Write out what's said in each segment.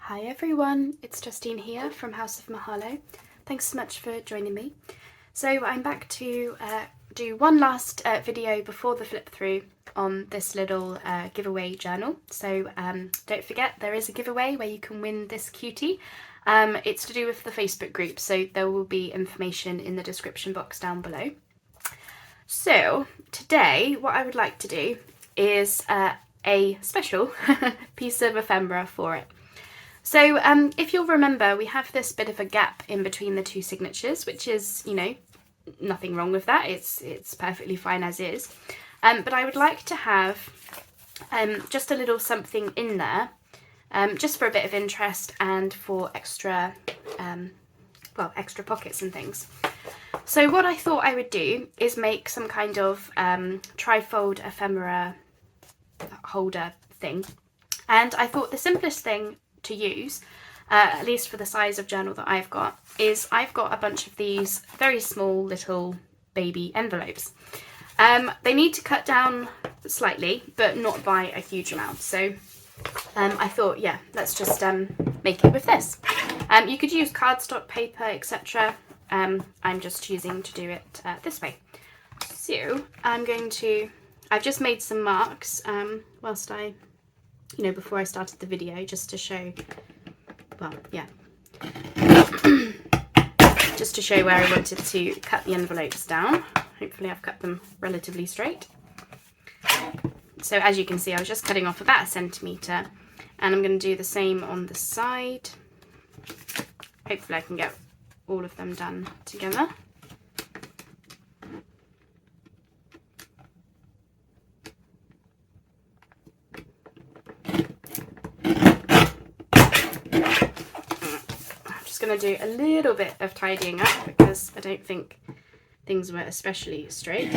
Hi everyone, it's Justine here from House of Mahalo. Thanks so much for joining me. So I'm back to do one last video before the flip through on this little giveaway journal. So don't forget, there is a giveaway where you can win this cutie. It's to do with the Facebook group, so there will be information in the description box down below. So today what I would like to do is a special piece of ephemera for it. So if you'll remember, we have this bit of a gap in between the two signatures, which is, you know, nothing wrong with that. It's perfectly fine as is. But I would like to have just a little something in there, just for a bit of interest and for extra, extra pockets and things. So what I thought I would do is make some kind of trifold ephemera holder thing. And I thought the simplest thing to use, at least for the size of journal that I've got, is I've got a bunch of these very small little baby envelopes. They need to cut down slightly, but not by a huge amount. So I thought, yeah, let's just make it with this. You could use cardstock paper, etc. I'm just choosing to do it this way. So I've just made some marks whilst before I started the video, just to show, just to show where I wanted to cut the envelopes down. Hopefully I've cut them relatively straight. So as you can see, I was just cutting off about 1 centimetre, and I'm going to do the same on the side. Hopefully I can get all of them done together. Going to do a little bit of tidying up because I don't think things were especially straight.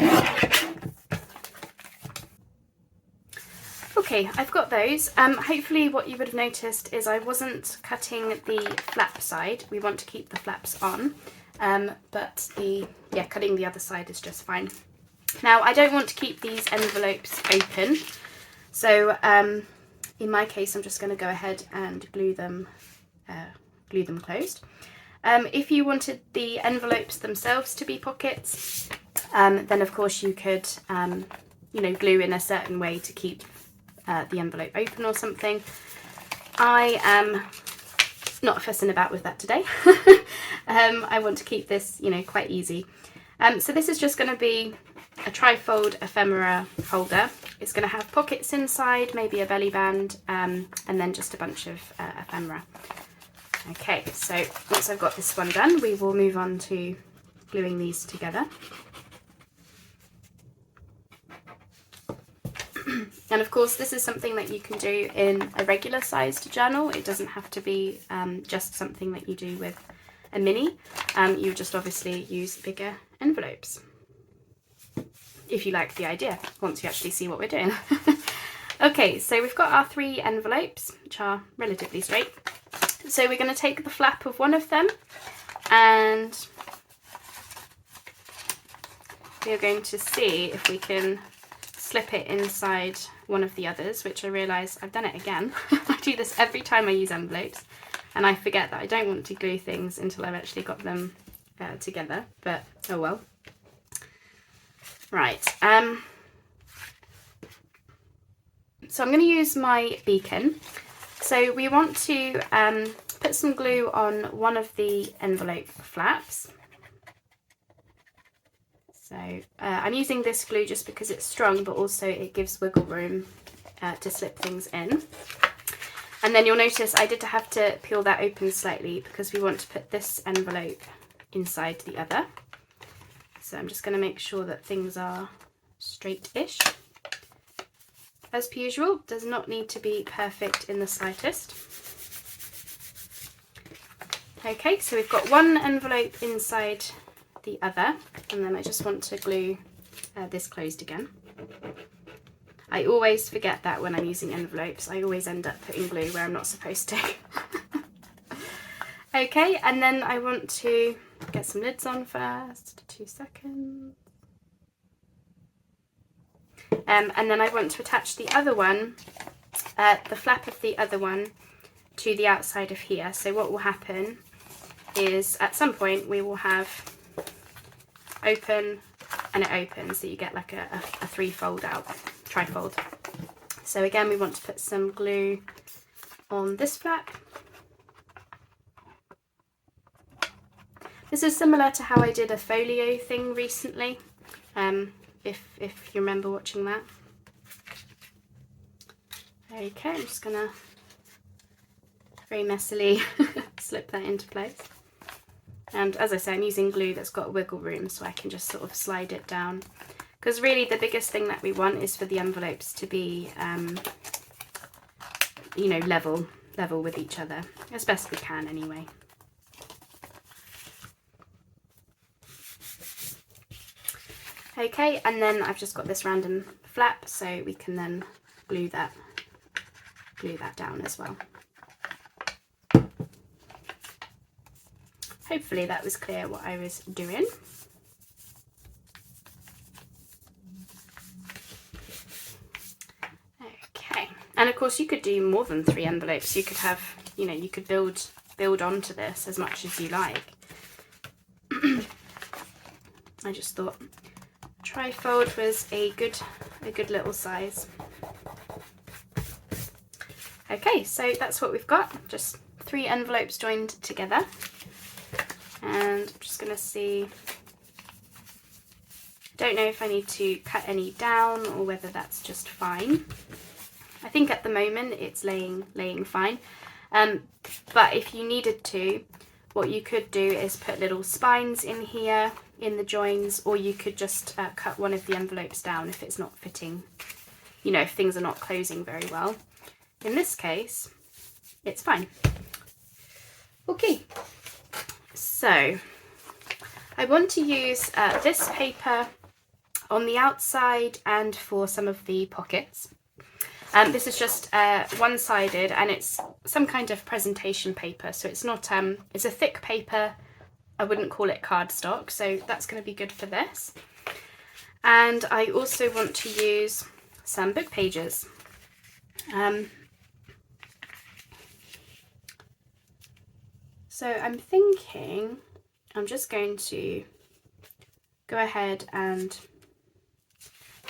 Okay, I've got those. Hopefully what you would have noticed is I wasn't cutting the flap side. We want to keep the flaps on, but cutting the other side is just fine. Now I don't want to keep these envelopes open, so in my case I'm just going to go ahead and glue them closed. If you wanted the envelopes themselves to be pockets, then of course you could, glue in a certain way to keep the envelope open or something. I am not fussing about with that today. I want to keep this, quite easy. So this is just going to be a trifold ephemera holder. It's going to have pockets inside, maybe a belly band, and then just a bunch of ephemera. Okay, so once I've got this one done, we will move on to gluing these together. And of course, this is something that you can do in a regular sized journal. It doesn't have to be just something that you do with a mini. You just obviously use bigger envelopes, if you like the idea, once you actually see what we're doing. Okay, so we've got our 3 envelopes, which are relatively straight. So we're going to take the flap of one of them and we're going to see if we can slip it inside one of the others, which I realise I've done it again. I do this every time I use envelopes and I forget that I don't want to glue things until I've actually got them together, but oh well. Right, so I'm going to use my beacon. So we want to put some glue on one of the envelope flaps. So I'm using this glue just because it's strong, but also it gives wiggle room to slip things in. And then you'll notice I did have to peel that open slightly because we want to put this envelope inside the other. So I'm just going to make sure that things are straight-ish. As per usual, does not need to be perfect in the slightest. Okay, so we've got one envelope inside the other, and then I just want to glue this closed again. I always forget that when I'm using envelopes. I always end up putting glue where I'm not supposed to. Okay, and then I want to get some lids on first. 2 seconds. And then I want to attach the other one, the flap of the other one, to the outside of here. So what will happen is at some point we will have open and it opens, so you get like a three-fold out, trifold. So again, we want to put some glue on this flap. This is similar to how I did a folio thing recently, if you remember watching that. Okay, I'm just gonna very messily slip that into place. And as I say, I'm using glue that's got wiggle room, so I can just sort of slide it down. Because really the biggest thing that we want is for the envelopes to be, you know, level with each other, as best we can anyway. Okay, and then I've just got this random flap, so we can then glue that down as well. Hopefully that was clear what I was doing. Okay, and of course you could do more than 3 envelopes. You could have, you know, you could build onto this as much as you like. I just thought trifold was a good little size. Okay, so that's what we've got, just 3 envelopes joined together. And I'm just going to see, don't know if I need to cut any down or whether that's just fine. I think at the moment it's laying fine, but if you needed to, what you could do is put little spines in here in the joins, or you could just cut one of the envelopes down if it's not fitting, you know, if things are not closing very well. In this case, it's fine. Okay, so I want to use this paper on the outside and for some of the pockets. This is just one-sided, and it's some kind of presentation paper, so it's not, it's a thick paper. I wouldn't call it cardstock, so that's going to be good for this. And I also want to use some book pages. So I'm thinking I'm just going to go ahead and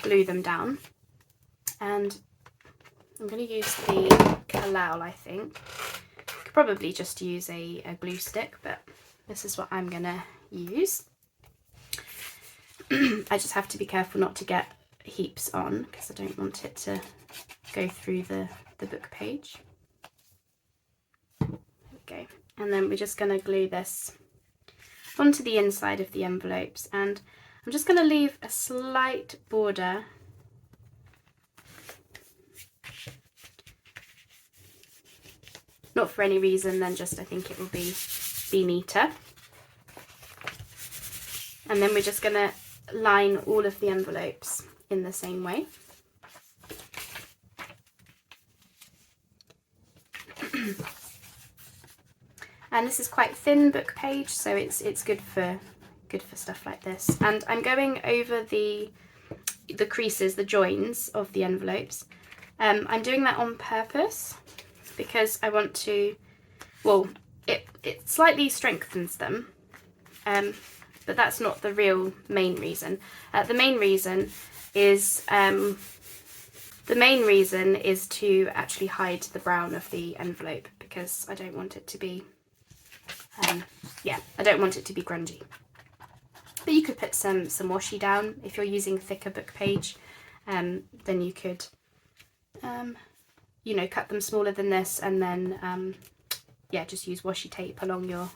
glue them down, and I'm going to use the Kalal, I think. Could probably just use a glue stick, but this is what I'm going to use. I just have to be careful not to get heaps on, because I don't want it to go through the book page. There we go. And then we're just going to glue this onto the inside of the envelopes, and I'm just going to leave a slight border not for any reason, then just I think it will be neater. And then we're just going to line all of the envelopes in the same way. And this is quite thin book page, so it's good for stuff like this. And I'm going over the creases, the joins of the envelopes. I'm doing that on purpose because I want to, well, it slightly strengthens them, but that's not the real main reason. The main reason is to actually hide the brown of the envelope, because I don't want it to be, I don't want it to be grungy. But you could put some washi down if you're using thicker book page. Then you could, you know, cut them smaller than this, and then just use washi tape along your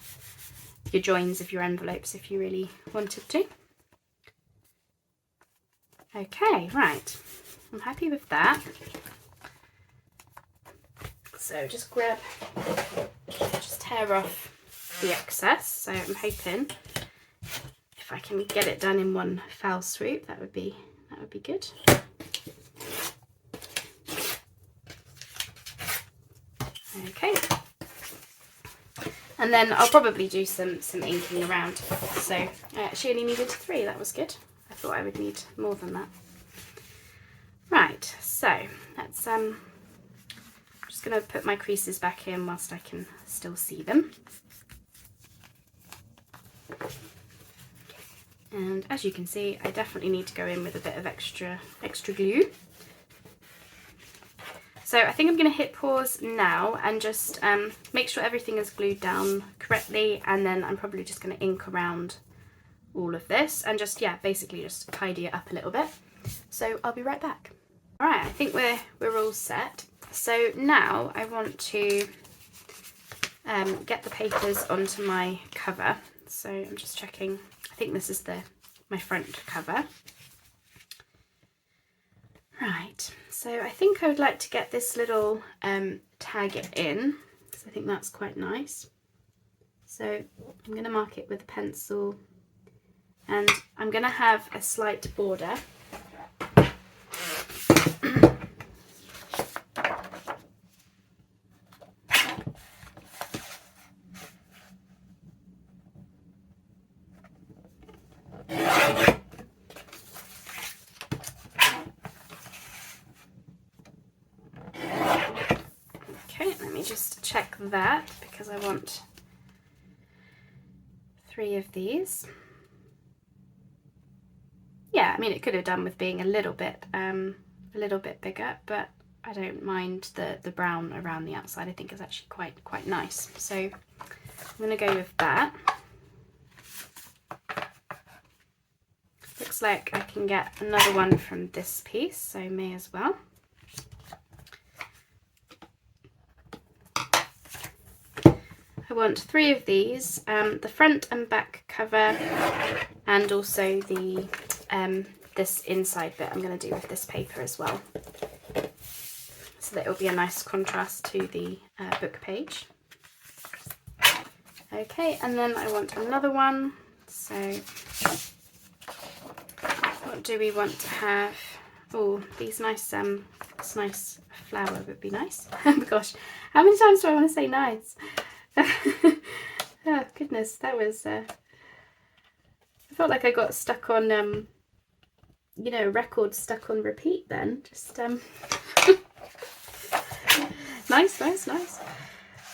joins of your envelopes if you really wanted to. Okay, right. I'm happy with that. So just tear off the excess. So I'm hoping if I can get it done in one foul swoop, that would be good. Okay. And then I'll probably do some inking around. So I actually only needed 3, that was good. I thought I would need more than that. Right, so let's just just going to put my creases back in whilst I can still see them. And as you can see, I definitely need to go in with a bit of extra glue. So I think I'm going to hit pause now and just make sure everything is glued down correctly, and then I'm probably just going to ink around all of this and just, yeah, basically just tidy it up a little bit. So I'll be right back. Alright, I think we're all set. So now I want to get the papers onto my cover. So I'm just checking, I think this is my front cover. Right, so I think I would like to get this little tag in, because I think that's quite nice. So I'm going to mark it with a pencil, and I'm going to have a slight border. Just check that, because I want 3 of these. Yeah, I mean, it could have done with being a little bit bigger, but I don't mind the brown around the outside. I think it's actually quite nice. So I'm going to go with that. Looks like I can get another one from this piece, so may as well. I want 3 of these, the front and back cover, and also the this inside bit I'm going to do with this paper as well, so that it'll be a nice contrast to the book page. Okay, and then I want another one. So what do we want to have? Oh, these nice this nice flower would be nice. Oh my gosh, how many times do I want to say nice? Oh goodness, that was I felt like I got stuck on you know, record stuck on repeat then. Just nice.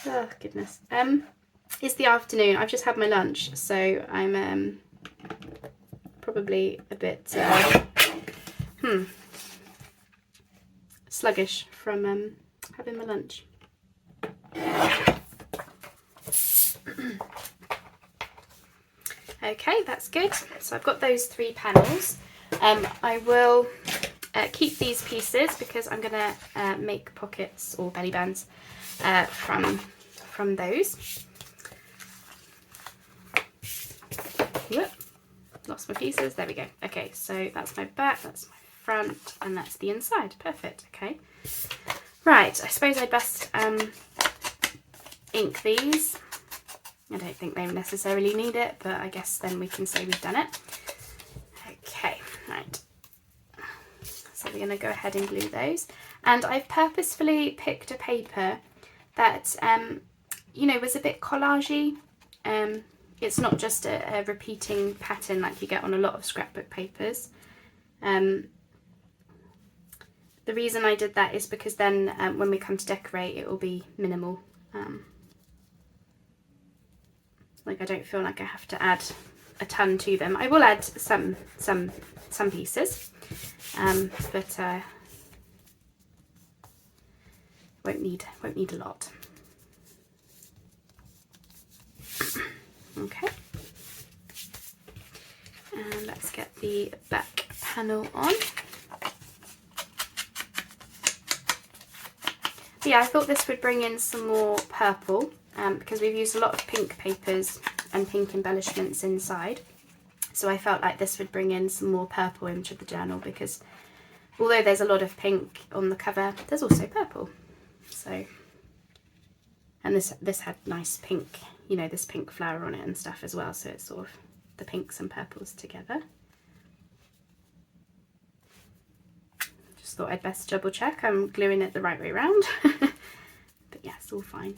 Oh goodness. It's the afternoon. I've just had my lunch, so I'm probably a bit sluggish from having my lunch. Okay, that's good. So I've got those 3 panels. I will keep these pieces because I'm going to make pockets or belly bands from those. Whoop, lost my pieces. There we go. Okay, so that's my back, that's my front, and that's the inside. Perfect. Okay. Right, I suppose I'd best ink these. I don't think they necessarily need it, but I guess then we can say we've done it. Okay, right. So we're going to go ahead and glue those. And I've purposefully picked a paper that, you know, was a bit collagey. It's not just a repeating pattern like you get on a lot of scrapbook papers. The reason I did that is because then when we come to decorate, it will be minimal. Like I don't feel like I have to add a ton to them. I will add some pieces, but won't need a lot. Okay, and let's get the back panel on. Yeah, I thought this would bring in some more purple. Because we've used a lot of pink papers and pink embellishments inside, so I felt like this would bring in some more purple into the journal, because although there's a lot of pink on the cover, there's also purple. So, and this had nice pink, you know, this pink flower on it and stuff as well, so it's sort of the pinks and purples together. Just thought I'd best double check I'm gluing it the right way around. But yeah, it's all fine.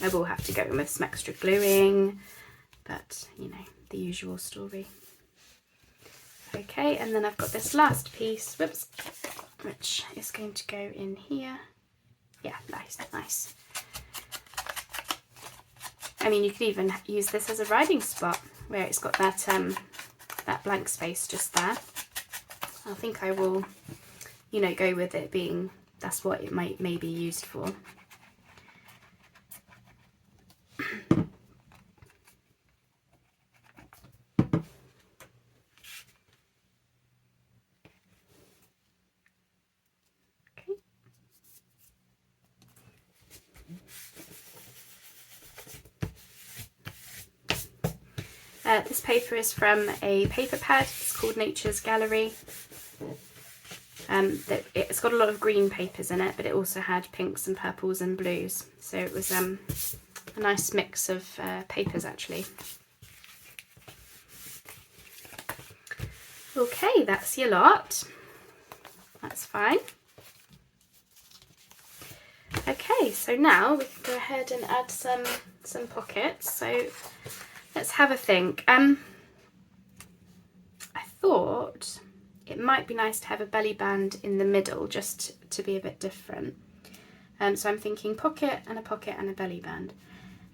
I will have to go in with some extra gluing, but you know, the usual story. Okay, and then I've got this last piece, whoops, which is going to go in here. Yeah, nice, nice. I mean, you could even use this as a writing spot where it's got that that blank space just there. I think I will, you know, go with it being that's what it may be used for. This paper is from a paper pad. It's called Nature's Gallery. It's got a lot of green papers in it, but it also had pinks and purples and blues. So it was a nice mix of papers actually. Okay, that's your lot. That's fine. Okay, so now we can go ahead and add some pockets. So let's have a think. I thought it might be nice to have a belly band in the middle just to be a bit different. So I'm thinking pocket and a belly band.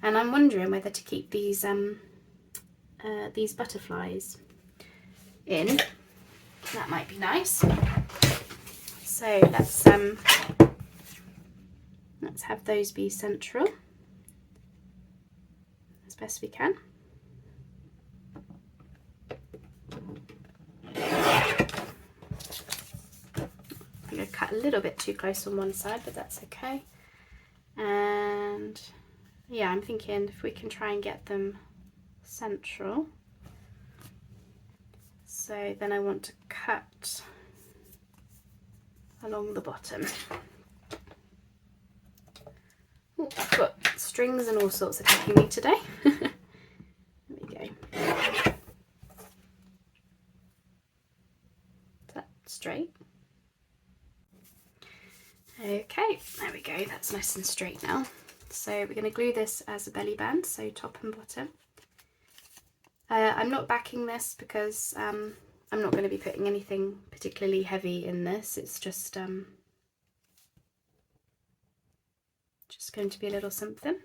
And I'm wondering whether to keep these butterflies in. That might be nice. So let's have those be central as best we can. I'm going to cut a little bit too close on one side, but that's okay. And yeah, I'm thinking if we can try and get them central. So then I want to cut along the bottom. Ooh, I've got strings and all sorts attacking me today. There we go. Is that straight? Okay, there we go, that's nice and straight now. So we're going to glue this as a belly band, so top and bottom. I'm not backing this because I'm not going to be putting anything particularly heavy in this. It's just going to be a little something.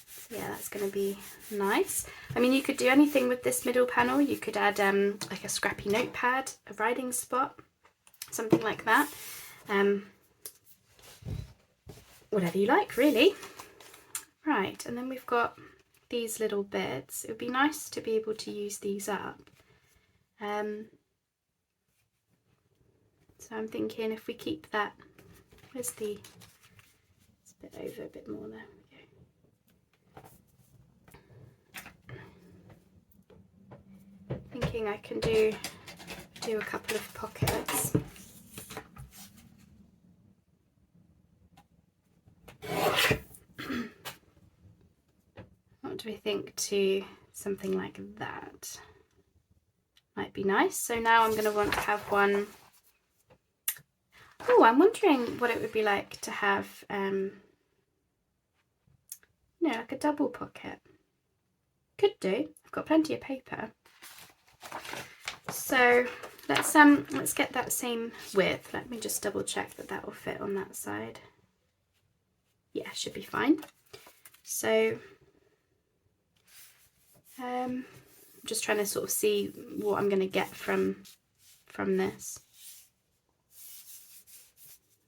So yeah, that's going to be nice. I mean, you could do anything with this middle panel. You could add like a scrappy notepad, a writing spot, something like that. Whatever you like, really. Right, and then we've got these little bits. It would be nice to be able to use these up. So I'm thinking if we keep that, where's the, it's a bit over, a bit more, there we go. Thinking I can do a couple of pockets. What do we think to something like that? Might be nice. So now I'm going to want to have one. Oh, I'm wondering what it would be like to have, you know, like a double pocket. Could do. I've got plenty of paper. So let's get that same width. Let me just double check that that will fit on that side. Yeah, should be fine. So just trying to sort of see what I'm going to get from this.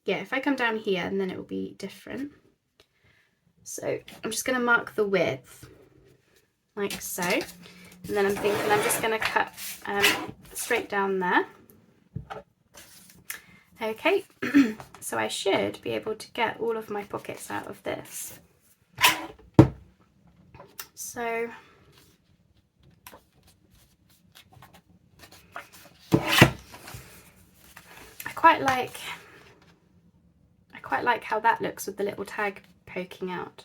Yeah, if I come down here and then it will be different. So I'm just going to mark the width like so, and then I'm thinking I'm just going to cut straight down there. Okay, so I should be able to get all of my pockets out of this. So I quite like how that looks with the little tag poking out.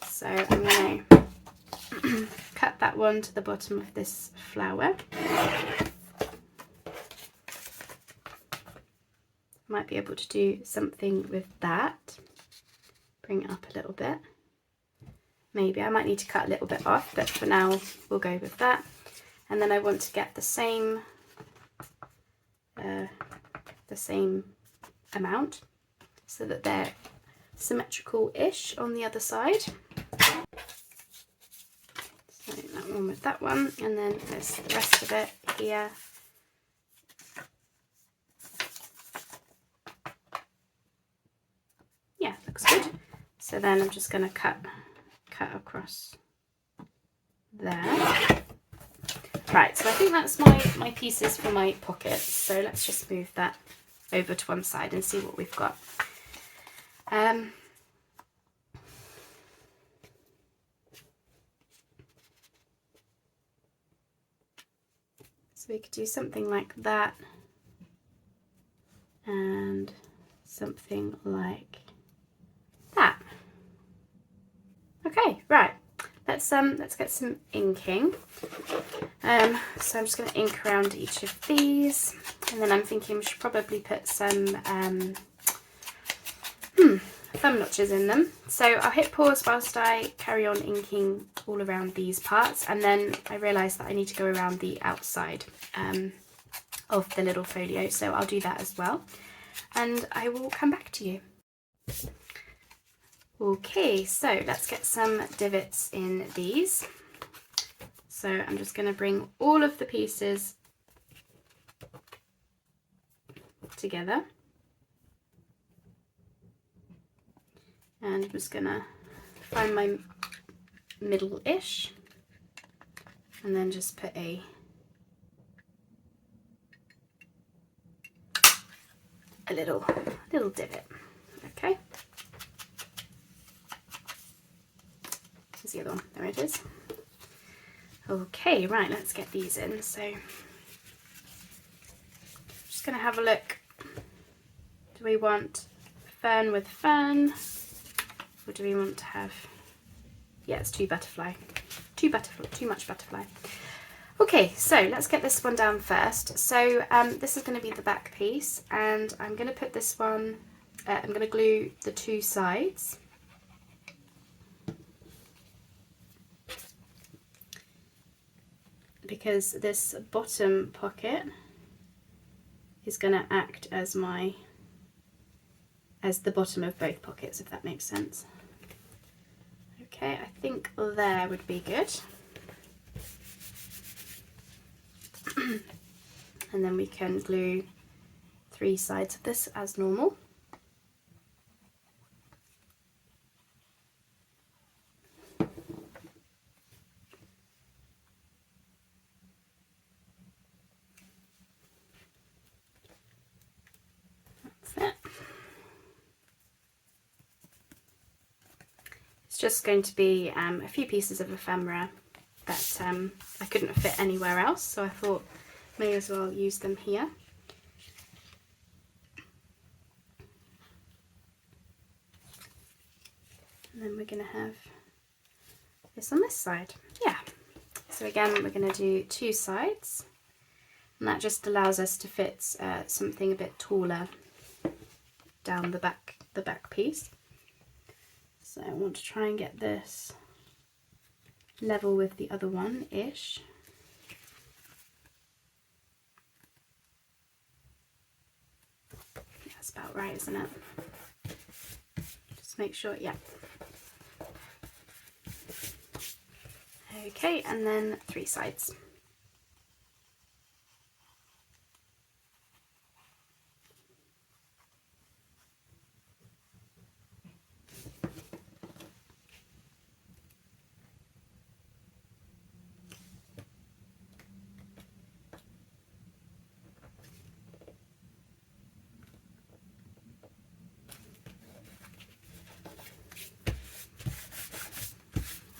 So I'm going to cut that one to the bottom of this flower. Might be able to do something with that. Bring it up a little bit. maybe. I might need to cut a little bit off, but for now we'll go with that. And then I want to get the same amount so that they're symmetrical-ish on the other side. So that one with that one, and then there's the rest of it here. Yeah, looks good. So then I'm just going to cut across there. Right, so I think that's my pieces for my pockets. So let's just move that over to one side and see what we've got. So we could do something like that, and something like that. Okay, right. Let's get some inking. So I'm just going to ink around each of these, and then I'm thinking we should probably put some thumb notches in them. So I'll hit pause whilst I carry on inking all around these parts, and then I realise that I need to go around the outside of the little folio, so I'll do that as well, and I will come back to you. Okay, so let's get some divots in these. So I'm just going to bring all of the pieces together, and I'm just going to find my middle-ish, and then just put a little divot. Okay. Here's the other one. There it is. Okay, right, let's get these in. So I'm just going to have a look. Do we want fern with fern, or do we want to have, yeah, it's too much butterfly. Okay, so let's get this one down first. So this is going to be the back piece, and I'm going to put this one, I'm going to glue the two sides. Because this bottom pocket is going to act as the bottom of both pockets, if that makes sense. Okay, I think there would be good. And then we can glue 3 sides of this as normal. It's just going to be a few pieces of ephemera that I couldn't fit anywhere else, so I thought may as well use them here. And then we're going to have this on this side. Yeah. So again, we're going to do 2 sides, and that just allows us to fit something a bit taller down the back piece. So I want to try and get this level with the other one-ish. That's about right, isn't it? Just make sure, yeah. Okay, and then 3 sides.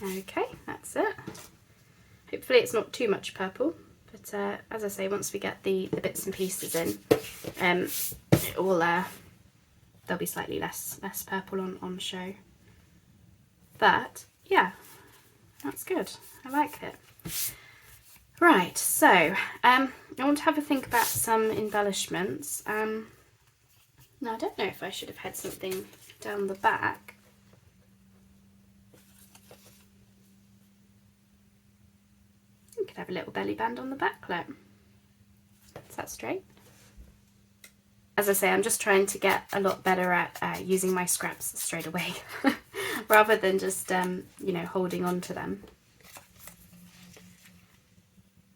Okay, that's it. Hopefully it's not too much purple, but as I say, once we get the bits and pieces in, it will there'll be slightly less purple on show. But yeah, that's good. I like it. Right, so I want to have a think about some embellishments. Now I don't know if I should have had something down the back. could have a little belly band on the back. Look. Is that straight? As I say, I'm just trying to get a lot better at using my scraps straight away rather than just, you know, holding on to them.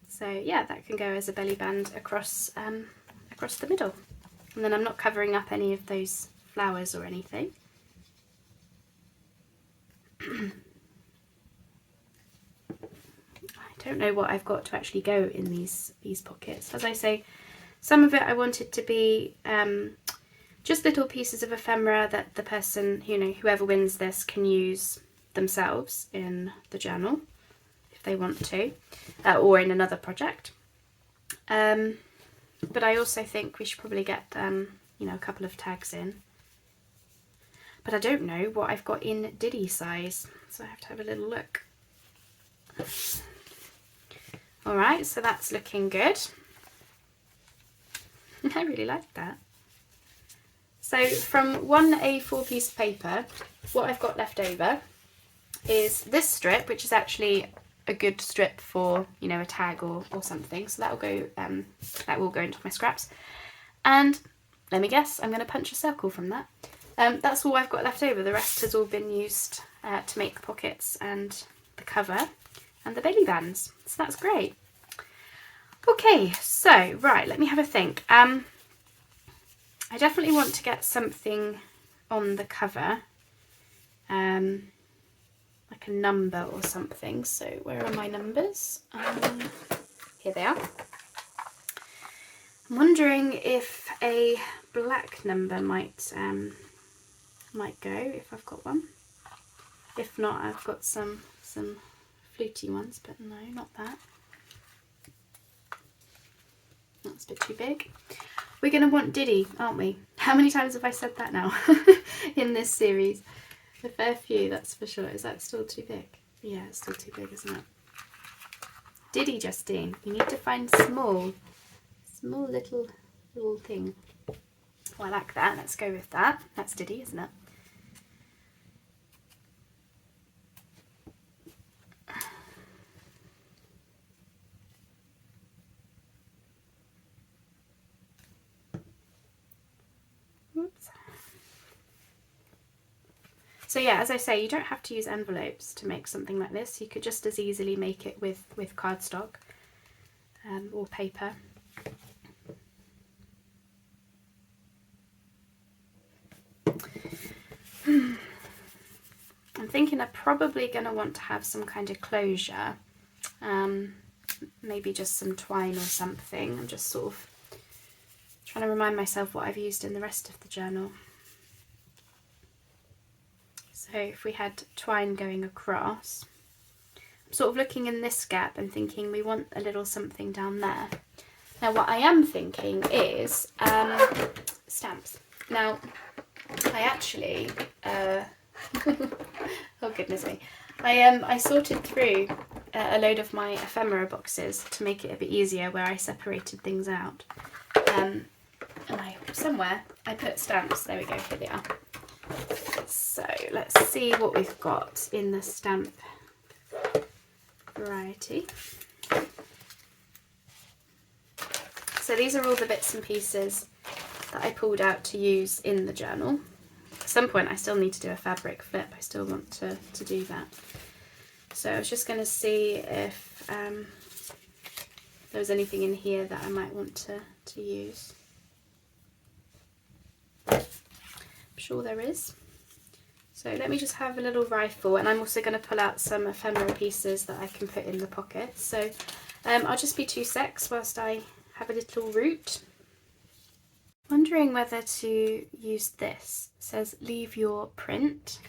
So yeah, that can go as a belly band across, across the middle. And then I'm not covering up any of those flowers or anything. I don't know what I've got to actually go in these pockets. As I say, some of it I wanted to be just little pieces of ephemera that the person, you know, whoever wins this can use themselves in the journal if they want to, or in another project. But I also think we should probably get, you know, a couple of tags in. But I don't know what I've got in Diddy size, so I have to have a little look. Alright, so that's looking good. I really like that. So from one A4 piece of paper, what I've got left over is this strip, which is actually a good strip for, you know, a tag or something. So that will go into my scraps. And let me guess, I'm going to punch a circle from that. That's all I've got left over. The rest has all been used to make the pockets and the cover and the belly bands. So that's great. Okay, so right, let me have a think. I definitely want to get something on the cover, like a number or something. So where are my numbers? Here they are. I'm wondering if a black number might go, if I've got one. If not, I've got some fluty ones, but no, not that. That's a bit too big. We're going to want Diddy, aren't we? How many times have I said that now in this series? A fair few, that's for sure. Is that still too big? Yeah, it's still too big, isn't it? Diddy, Justine. You need to find small little thing. Oh, I like that. Let's go with that. That's Diddy, isn't it? Oops. So yeah, as I say, you don't have to use envelopes to make something like this. You could just as easily make it with cardstock or paper. I'm thinking I'm probably going to want to have some kind of closure, maybe just some twine or something. I'm just sort of trying to remind myself what I've used in the rest of the journal. So if we had twine going across, I'm sort of looking in this gap and thinking we want a little something down there. Now what I am thinking is stamps. Now I actually, oh goodness me, I sorted through a load of my ephemera boxes to make it a bit easier, where I separated things out. And somewhere I put stamps. There we go, here they are. So let's see what we've got in the stamp variety. So these are all the bits and pieces that I pulled out to use in the journal. At some point I still need to do a fabric flip. I still want to do that. So I was just going to see if there was anything in here that I might want to use. I'm sure there is. So let me just have a little rifle, and I'm also going to pull out some ephemera pieces that I can put in the pocket. So I'll just be 2 secs whilst I have a little root. Wondering whether to use this. It says leave your print.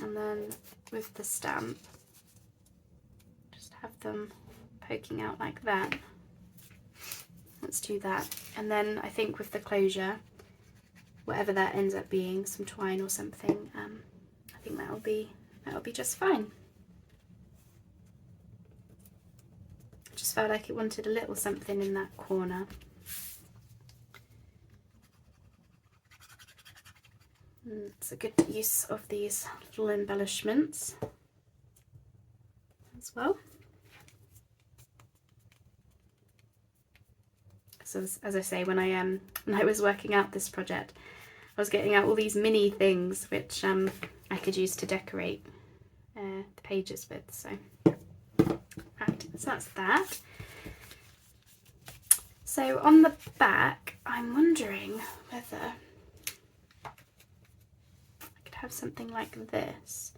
And then with the stamp, just have them poking out like that. Let's do that. And then I think with the closure, whatever that ends up being, some twine or something, I think that'll be just fine. I just felt like it wanted a little something in that corner. it's a good use of these little embellishments as well. So as I say, when I was working out this project, I was getting out all these mini things which I could use to decorate the pages with. So right, so that's that. So on the back, I'm wondering whether I could have something like this.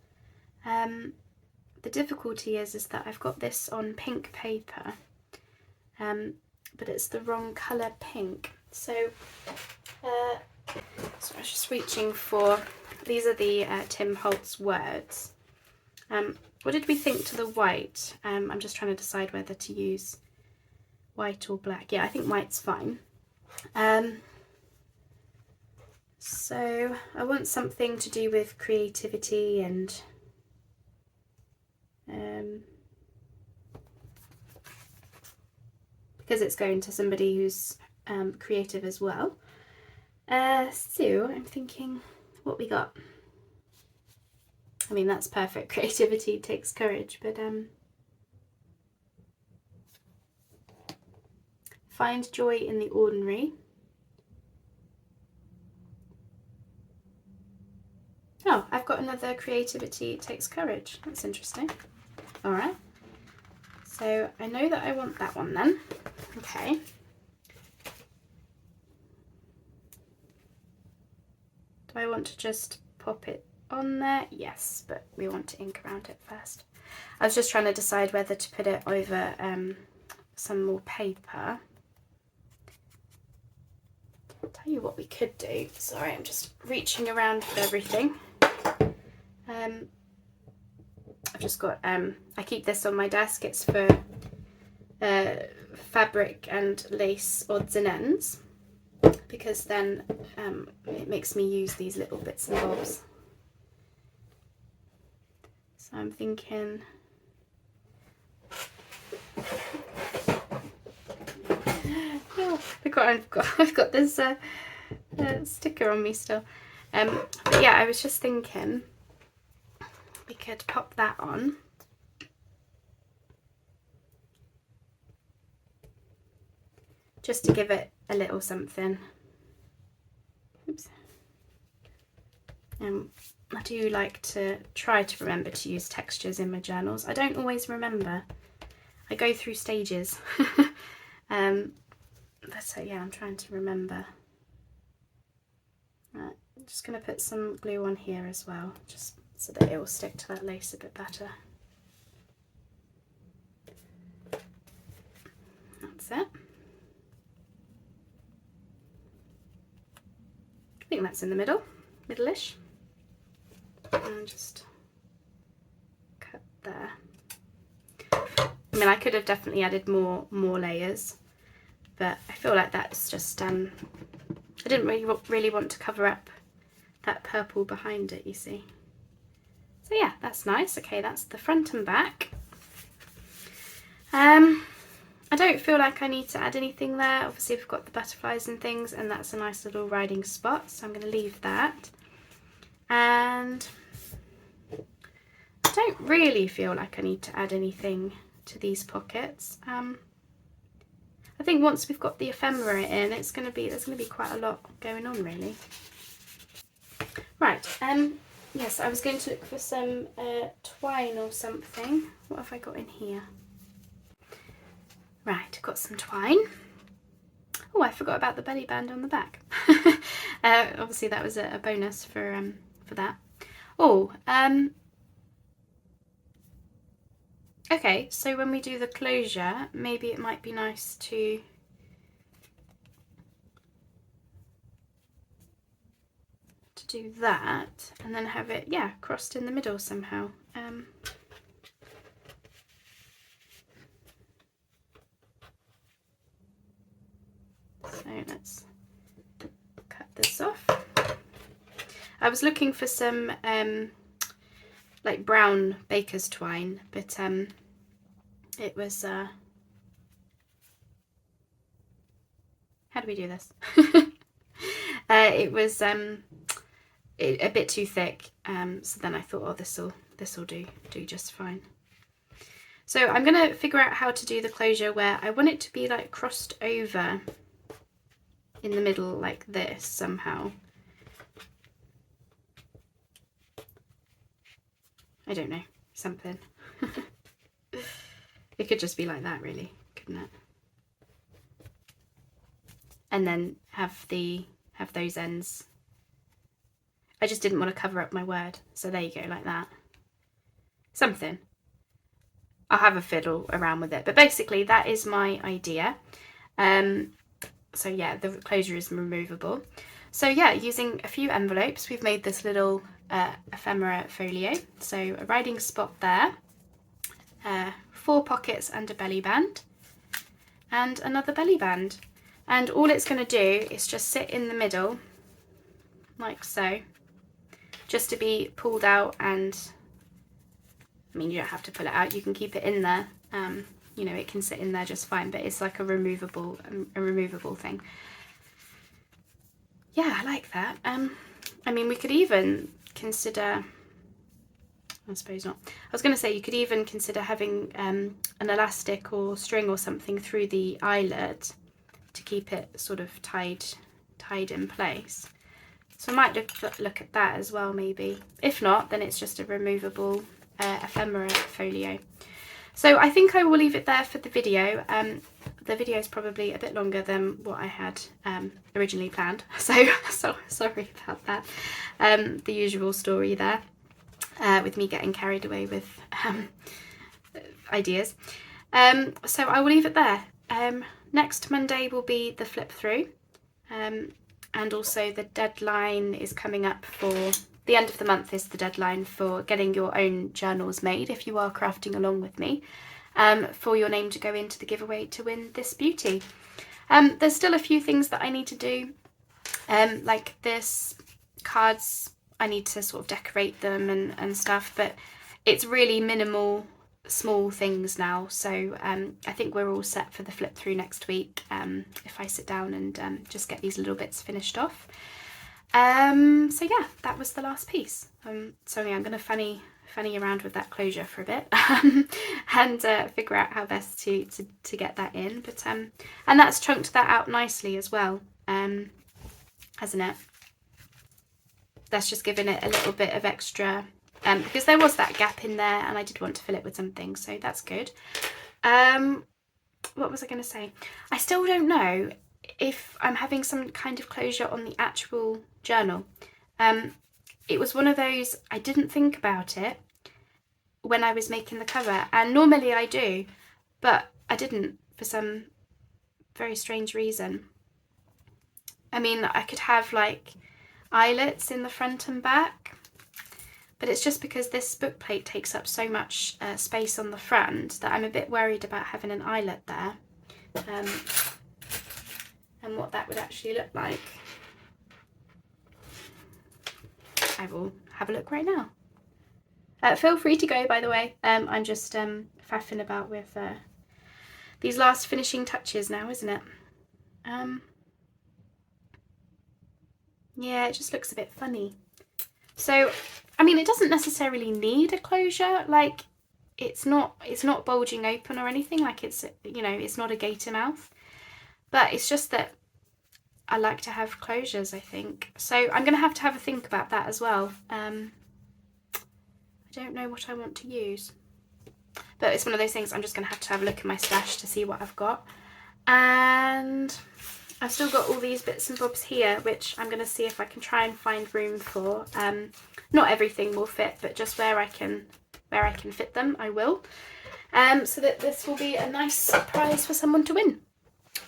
The difficulty is that I've got this on pink paper, but it's the wrong colour pink. So, I was just reaching for, these are the Tim Holtz words. What did we think to the white? I'm just trying to decide whether to use white or black. Yeah, I think white's fine. So I want something to do with creativity and because it's going to somebody who's creative as well. So I'm thinking what we got. I mean, that's perfect. Creativity takes courage, but find joy in the ordinary. Oh, I've got another creativity takes courage. That's interesting. All right. So I know that I want that one then. Okay. Do I want to just pop it on there? Yes, but we want to ink around it first. I was just trying to decide whether to put it over some more paper. I'll tell you what we could do. Sorry, I'm just reaching around for everything. I've just got, I keep this on my desk. It's for fabric and lace odds and ends, because then it makes me use these little bits and bobs. So I'm thinking, oh, I've got this sticker on me still. But yeah, I was just thinking we could pop that on. Just to give it a little something. Oops. I do like to try to remember to use textures in my journals. I don't always remember. I go through stages. But yeah, I'm trying to remember. Right, I'm just going to put some glue on here as well, just so that it will stick to that lace a bit better. That's it. I think that's in the middle-ish. And just cut there. I mean, I could have definitely added more layers, but I feel like that's just, I didn't really want to cover up that purple behind it, you see. So yeah, that's nice. Okay, that's the front and back. I don't feel like I need to add anything there. Obviously we've got the butterflies and things, and that's a nice little riding spot, so I'm going to leave that. And I don't really feel like I need to add anything to these pockets. I think once we've got the ephemera in, there's going to be quite a lot going on really. Right, yes, I was going to look for some twine or something. What have I got in here? Right, I've got some twine. Oh, I forgot about the belly band on the back. Obviously that was a bonus for that. Oh, okay, so when we do the closure, maybe it might be nice to do that and then have it, yeah, crossed in the middle somehow. So let's cut this off. I was looking for some like brown baker's twine, but it was how do we do this? It was a bit too thick. So then I thought, oh, this'll do just fine. So I'm going to figure out how to do the closure where I want it to be like crossed over in the middle like this somehow. I don't know, something. It could just be like that really, couldn't it? And then have those ends. I just didn't want to cover up my word, so there you go, like that. Something. I'll have a fiddle around with it, but basically that is my idea. So yeah, the closure is removable. So yeah, using a few envelopes, we've made this little ephemera folio. So a riding spot there, 4 pockets and a belly band, and another belly band. And all it's going to do is just sit in the middle, like so, just to be pulled out. And I mean, you don't have to pull it out, you can keep it in there. You know, it can sit in there just fine, but it's like a removable thing. Yeah, I like that. I mean, we could even consider, I suppose not. I was going to say you could even consider having an elastic or string or something through the eyelet to keep it sort of tied in place. So I might look at that as well, maybe. If not, then it's just a removable ephemera folio. So I think I will leave it there for the video. The video is probably a bit longer than what I had originally planned, so sorry about that. The usual story there, with me getting carried away with ideas. So I will leave it there. Next Monday will be the flip through, and also the deadline is coming up for the end of the month is the deadline for getting your own journals made if you are crafting along with me, for your name to go into the giveaway to win this beauty. There's still a few things that I need to do, like this cards, I need to sort of decorate them and stuff, but it's really minimal, small things now. So I think we're all set for the flip through next week, if I sit down and just get these little bits finished off. So yeah, that was the last piece. So yeah, I'm going to funny around with that closure for a bit and figure out how best to get that in. But and that's chunked that out nicely as well, hasn't it? That's just given it a little bit of extra, because there was that gap in there and I did want to fill it with something, so that's good. What was I going to say? I still don't know if I'm having some kind of closure on the actual journal. It was one of those, I didn't think about it when I was making the cover, and normally I do, but I didn't for some very strange reason. I mean, I could have like eyelets in the front and back, but it's just because this book plate takes up so much space on the front that I'm a bit worried about having an eyelet there, and what that would actually look like. I will have a look right now. Feel free to go, by the way. I'm just faffing about with these last finishing touches now, isn't it? Yeah, it just looks a bit funny. So, I mean, it doesn't necessarily need a closure. Like, it's not bulging open or anything. Like, it's, you know, it's not a gator mouth. But it's just that I like to have closures, I think. So I'm going to have a think about that as well. I don't know what I want to use. But it's one of those things I'm just going to have a look in my stash to see what I've got. And I've still got all these bits and bobs here, which I'm going to see if I can try and find room for. Not everything will fit, but just where I can fit them, I will. So that this will be a nice surprise for someone to win.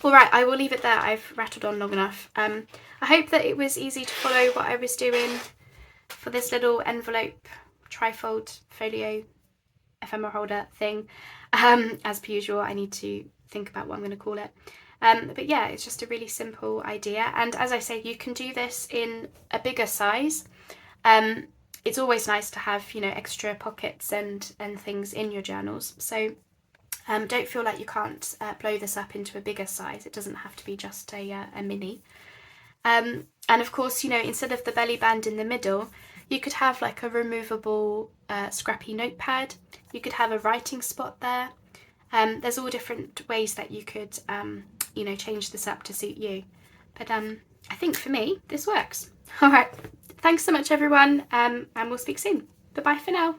All right, I will leave it there. I've rattled on long enough. I hope that it was easy to follow what I was doing for this little envelope trifold folio ephemera holder thing. As per usual, I need to think about what I'm going to call it. But yeah, it's just a really simple idea. And as I say, you can do this in a bigger size. It's always nice to have, you know, extra pockets and things in your journals. So don't feel like you can't blow this up into a bigger size. It doesn't have to be just a mini. And of course, you know, instead of the belly band in the middle, you could have like a removable scrappy notepad. You could have a writing spot there. There's all different ways that you could, you know, change this up to suit you. But I think for me, this works. All right. Thanks so much, everyone. And we'll speak soon. Bye-bye for now.